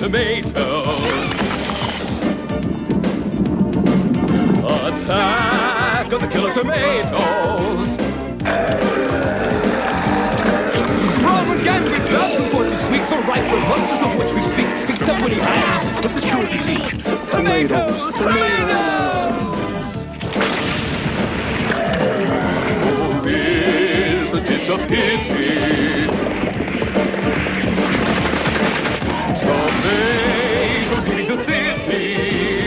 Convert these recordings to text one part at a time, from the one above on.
tomatoes. Attack of the killer tomatoes. Robert Gangreen stopped the report each week for right repulses of which we speak, except when he has a security leak. Tomatoes! Tomatoes! Oh, isn't it a pity? Tomatoes eating the city.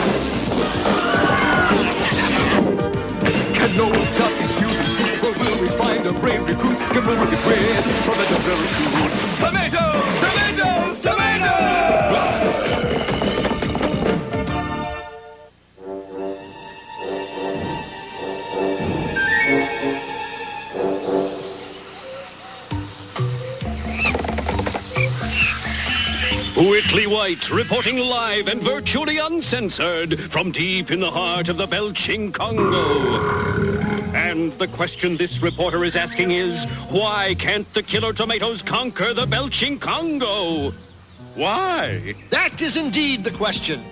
Can no one stop these fusing? Or will we find a brave recruit? Can we get rid of the very food? Tomatoes! Tomatoes! Tomatoes! Whitley White reporting live and virtually uncensored from deep in the heart of the belching Congo. And the question this reporter is asking is, why can't the killer tomatoes conquer the belching Congo? Why? That is indeed the question.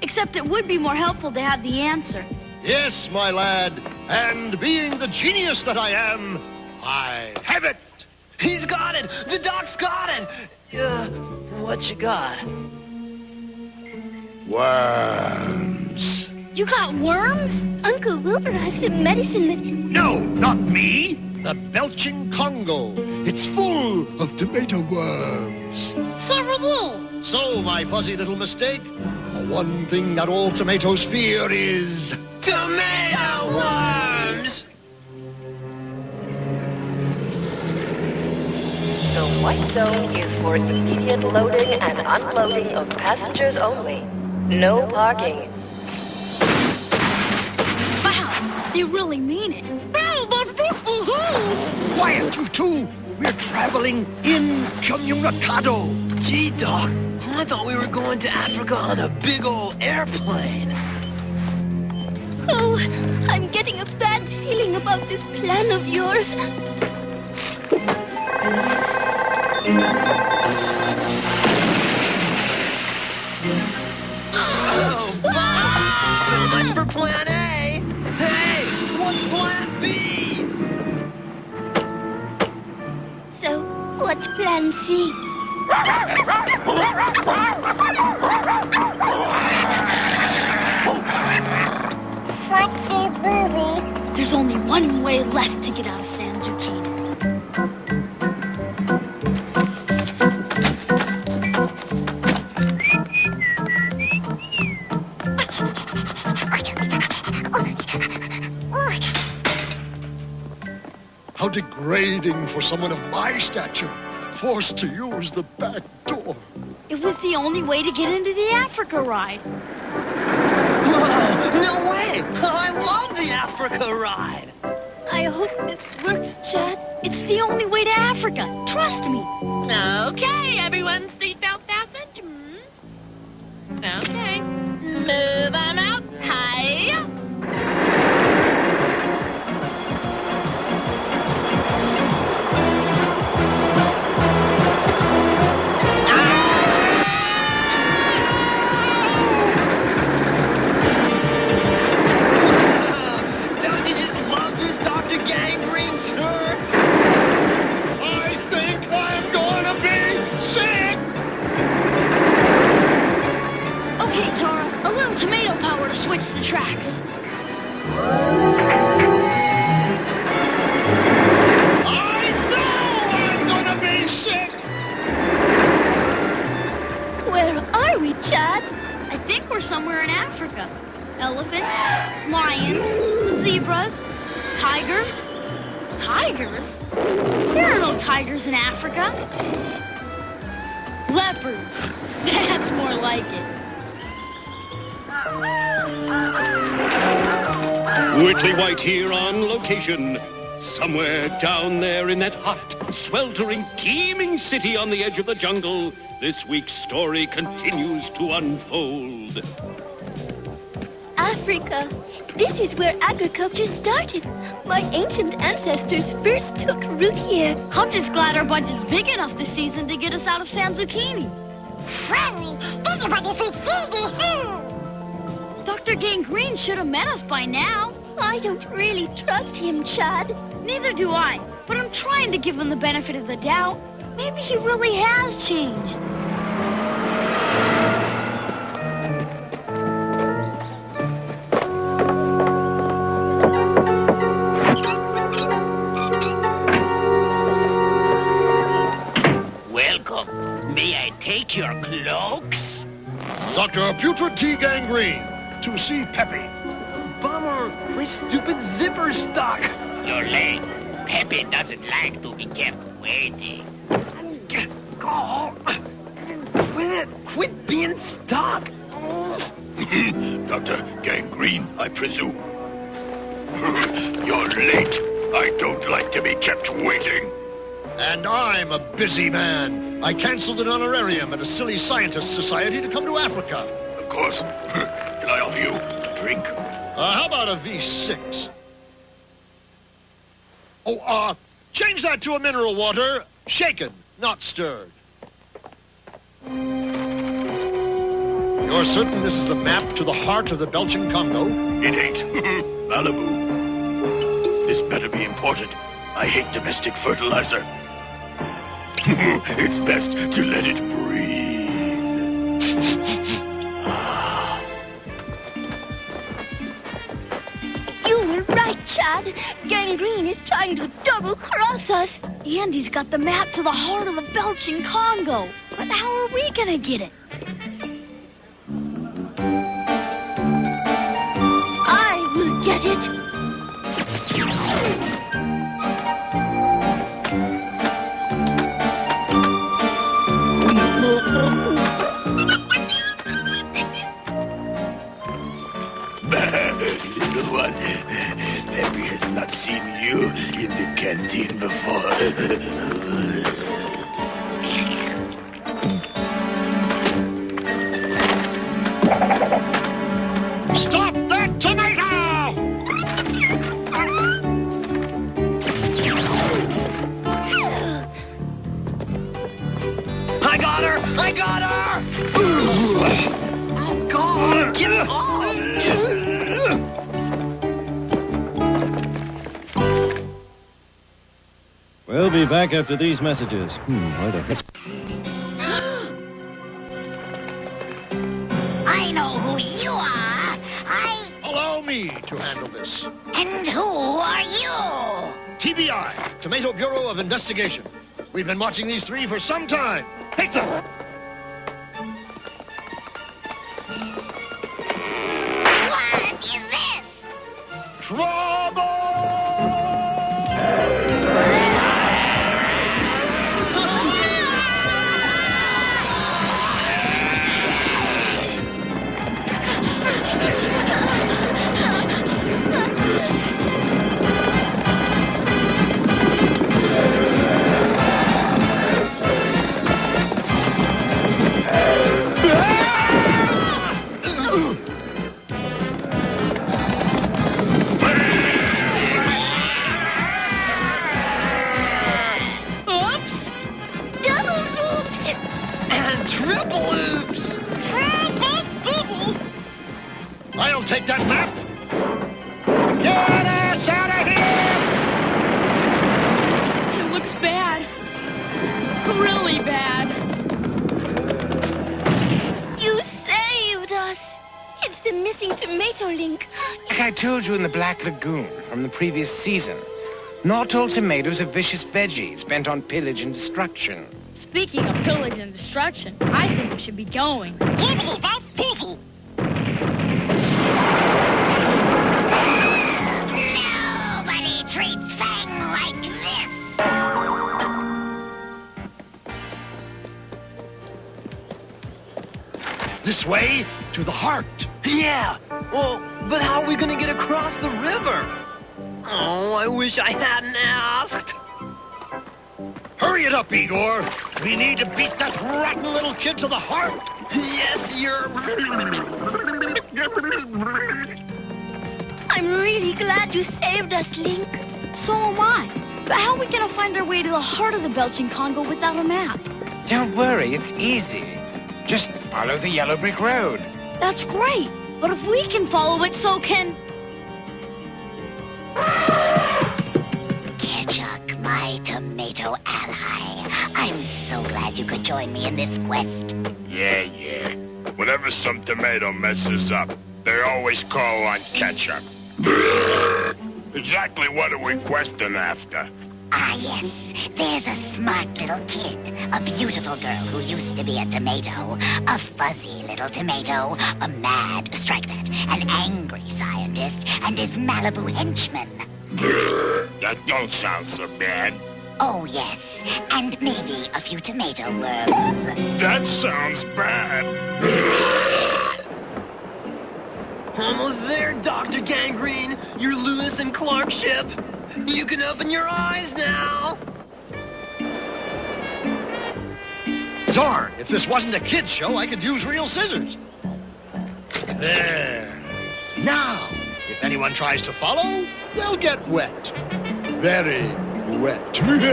Except it would be more helpful to have the answer. Yes, my lad. And being the genius that I am, I have it. He's got it. The doc's got it. What you got? Worms. You got worms? Uncle Wilbur has some medicine that... No, not me. The belching Congo. It's full of tomato worms. Horrible! So, my fuzzy little mistake, the one thing that all tomatoes fear is... Tomato worms! The white zone is for immediate loading and unloading of passengers only. No parking. Wow, they really mean it. Quiet, you two. We're traveling incommunicado. Gee, Doc, I thought we were going to Africa on a big old airplane. Oh, I'm getting a bad feeling about this plan of yours. Oh, so much for plan A. Hey, what's plan B? So, what's plan C? There's only one way left to get out of San Zucchini. How degrading for someone of my stature, forced to use the back door. It was the only way to get into the Africa ride. Whoa, no way! I love the Africa ride. I hope this works, Chad. It's the only way to Africa. Trust me. Okay, everyone, seatbelt fastened. Okay. Move on out. Hi. Don't you just love this Dr. Gangreen, sir? I think I'm gonna be sick! Okay, Tara, a little tomato power to switch the tracks. I know I'm gonna be sick! Where are we, Chad? I think we're somewhere in Africa. Elephants, lions, zebras, tigers. Tigers? There are no tigers in Africa. Leopards. That's more like it. Whitley White here on location. Somewhere down there in that hot, sweltering, teeming city on the edge of the jungle, this week's story continues to unfold. Africa. This is where agriculture started. My ancient ancestors first took root here. I'm just glad our budget's big enough this season to get us out of San Zucchini. friendly. Dr. Gangreen should have met us by now. I don't really trust him, Chad. Neither do I, but I'm trying to give him the benefit of the doubt. Maybe he really has changed. Welcome. May I take your cloaks? Dr. Putrid T. Gangreen, to see Peppy. Bummer, my stupid zipper's stuck. You're late. Pepe doesn't like to be kept waiting. Oh, quit being stuck. Dr. Gangreen, I presume. You're late. I don't like to be kept waiting. And I'm a busy man. I canceled an honorarium at a silly scientist society to come to Africa. Of course. Can I offer you a drink? How about a V6? Oh, change that to a mineral water. Shaken, not stirred. You're certain this is the map to the heart of the Belgian Congo? It ain't. Malibu. This better be important. I hate domestic fertilizer. It's best to let it breathe. You were right, Chad. Gangreen is trying to double-cross us. And he's got the map to the heart of the Belgian Congo. But how are we gonna get it? I will get it. Little one, Peppy has not seen you in the canteen before. Stop that tomato! I got her! I got her! Oh, God! Get off! We'll be back after these messages. Where the heck? I know who you are. Allow me to handle this. And who are you? TBI, Tomato Bureau of Investigation. We've been watching these three for some time. Take them! What is this? Trouble! I'll take that map. Get us out of here! It looks bad. Really bad. You saved us. It's the missing tomato link. Like I told you in the Black Lagoon from the previous season, not all tomatoes are vicious veggies bent on pillage and destruction. Speaking of pillage and destruction, I think we should be going. Nobody treats Fang like this. This way to the heart. Yeah. Well, but how are we going to get across the river? Oh, I wish I hadn't asked. Hurry it up, Igor. We need to beat that rotten little kid to the heart. Yes, you're... I'm really glad you saved us, Link. So am I. But how are we going to find our way to the heart of the Belgian Congo without a map? Don't worry, it's easy. Just follow the yellow brick road. That's great. But if we can follow it, so can... Ketchup, my tomato ally. I'm so glad you could join me in this quest. Yeah. Whenever some tomato messes up, they always call on ketchup. Exactly what are we questing after? Ah, yes. There's a smart little kid, a beautiful girl who used to be a tomato, a fuzzy little tomato, a mad, strike that, an angry scientist, and his Malibu henchman. That don't sound so bad. Oh, yes, and maybe a few tomato worms. That sounds bad. Almost there, Dr. Gangreen. Your Lewis and Clark ship. You can open your eyes now. Darn, if this wasn't a kid's show, I could use real scissors. There. Now, if anyone tries to follow, they'll get wet. Very wet. Careful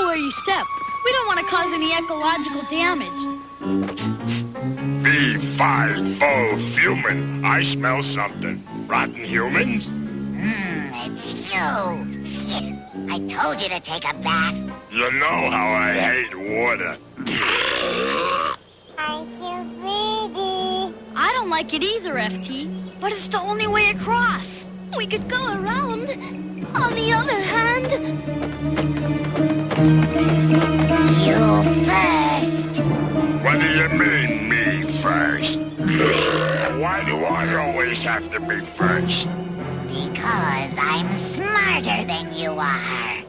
where you step. We don't want to cause any ecological damage. B5O human. I smell something. Rotten humans? It's you. I told you to take a bath. You know how I hate water. I don't like it either, FT. But it's the only way across. We could go around. On the other hand... You first. What do you mean, me first? Why do I always have to be first? Because I'm smarter than you are.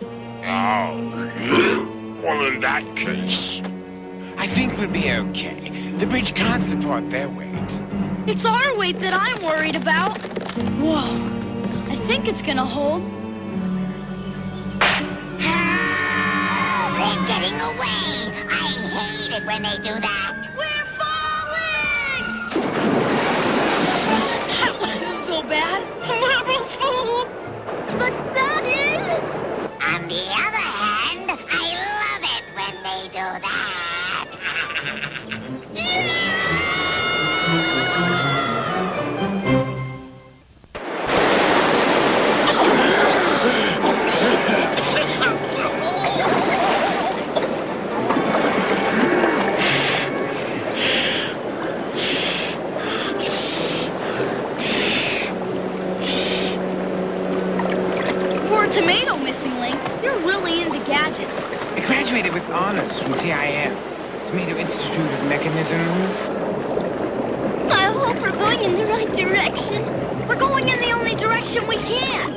Oh. Well, in that case... I think we'll be okay. The bridge can't support their weight. It's our weight that I'm worried about. Whoa. I think it's gonna hold. They're getting away. I hate it when they do that. We're falling! That wasn't so bad. But that is... On the other hand, I love it when they do that. Tomato missing link, you're really into gadgets. I graduated with honors from TIM, Tomato Institute of Mechanisms. I hope we're going in the right direction. We're going in the only direction we can.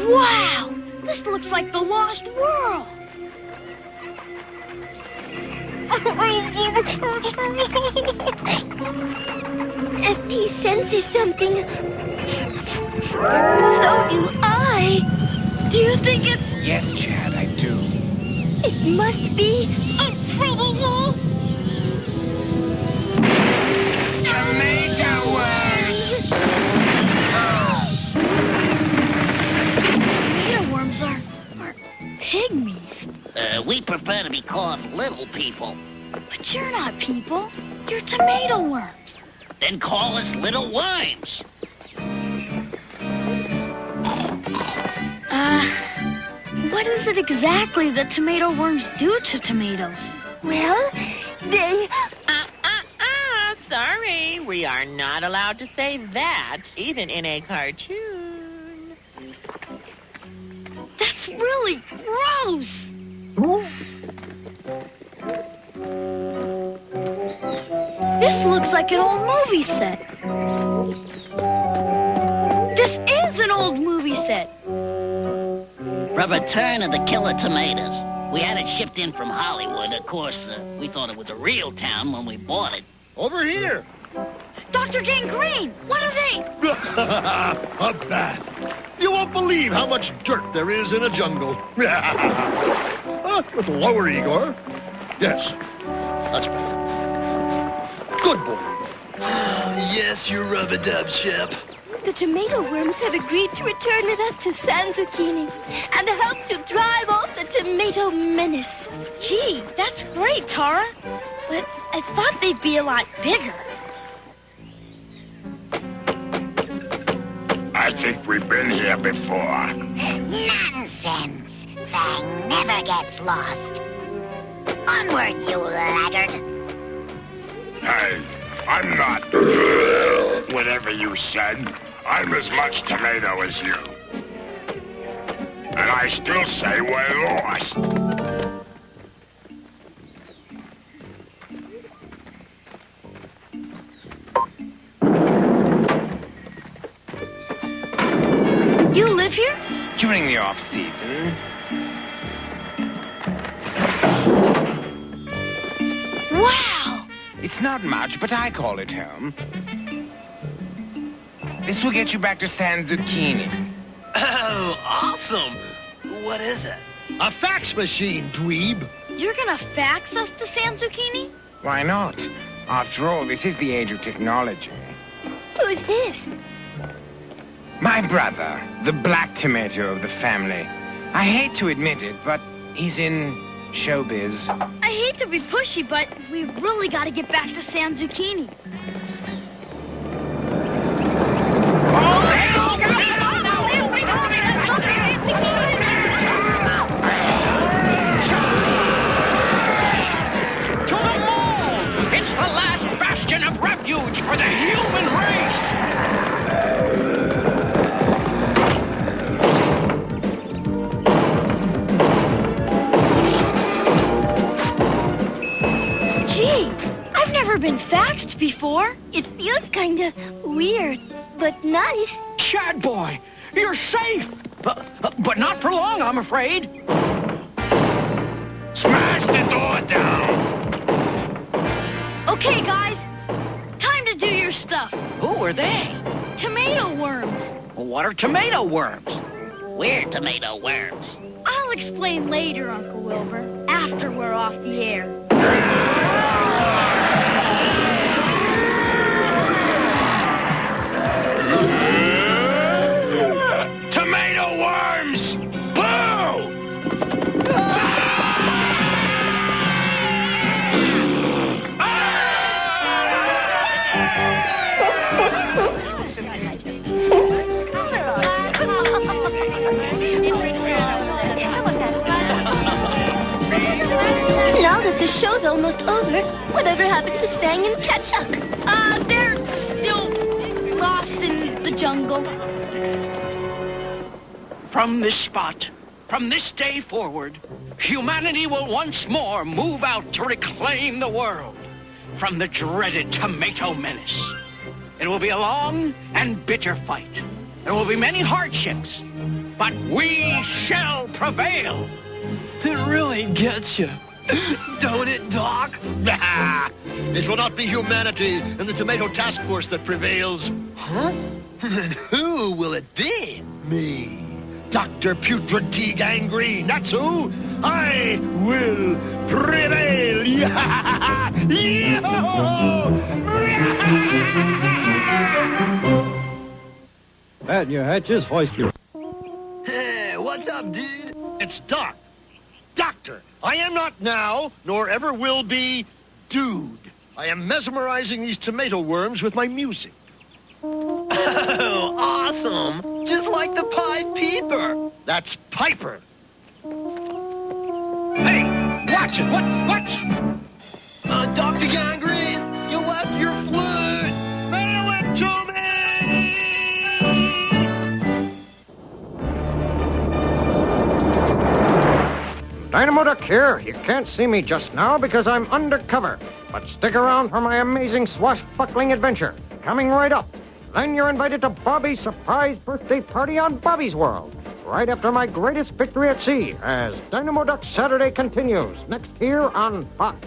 Wow! This looks like the lost world! FT senses something. So do I. Do you think it's... Yes, Chad, I do. It must be improbable. Tomato worms! Tomato worms are pygmies. We prefer to be called little people. But you're not people. You're tomato worms. Then call us little worms. What is it exactly that tomato worms do to tomatoes? Well, they... Sorry, we are not allowed to say that, even in a cartoon. That's really gross. This looks like an old movie set. This is an old movie set. The Return of the Killer Tomatoes. We had it shipped in from Hollywood. Of course, we thought it was a real town when we bought it. Over here. Dr. Dr. Gangreen! What are they? A bat. You won't believe how much dirt there is in a jungle. A little lower, Igor. Yes, that's better. Good boy. Yes, you rub-a-dub, Shep. The tomato worms have agreed to return with us to San Zucchini and help to drive off the tomato menace. Gee, that's great, Tara. But I thought they'd be a lot bigger. I think we've been here before. Nonsense. Fang never gets lost. Onward, you laggard. Hey, I'm not. Whatever you said, I'm as much tomato as you. And I still say we're lost. You live here? During the off-season. Wow! It's not much, but I call it home. This will get you back to San Zucchini. Oh, awesome. What is it? A fax machine, dweeb. You're gonna fax us to San Zucchini? Why not? After all, this is the age of technology. Who's this? My brother, the black tomato of the family. I hate to admit it, but he's in showbiz. I hate to be pushy, but we've really got to get back to San Zucchini. To the mall! It's the last bastion of refuge for the human race! Gee, I've never been faxed before. It feels kind of weird, but nice. Chad boy, you're safe! But not for long, I'm afraid. Smash the door down! Okay, guys. Time to do your stuff. Who are they? Tomato worms. What are tomato worms? We're tomato worms. I'll explain later, Uncle Wilbur, after we're off the air. Tomato worms! Boo! Now that the show's almost over, whatever happened to Fang and Ketchup? They're still lost in the jungle. From this spot, from this day forward, humanity will once more move out to reclaim the world from the dreaded tomato menace. It will be a long and bitter fight. There will be many hardships, but we shall prevail. It really gets you. Don't it, Doc? It will not be humanity and the Tomato Task Force that prevails. Huh? Then who will it be? Me, Dr. Putrid T. Gangreen. That's who. I will prevail. Pat your hatches, hoist your... Hey, what's up, dude? It's Doc. Doctor. I am not now, nor ever will be, dude. I am mesmerizing these tomato worms with my music. Oh, awesome. Just like the Pied Piper. That's Piper. Hey, watch it. What? Dr. Gangreen, you left your flute. Mail it to me! Dynamo Duck here. You can't see me just now because I'm undercover. But stick around for my amazing swashbuckling adventure. Coming right up. Then you're invited to Bobby's surprise birthday party on Bobby's World. Right after my greatest victory at sea, as Dynamo Duck Saturday continues. Next here on Fox.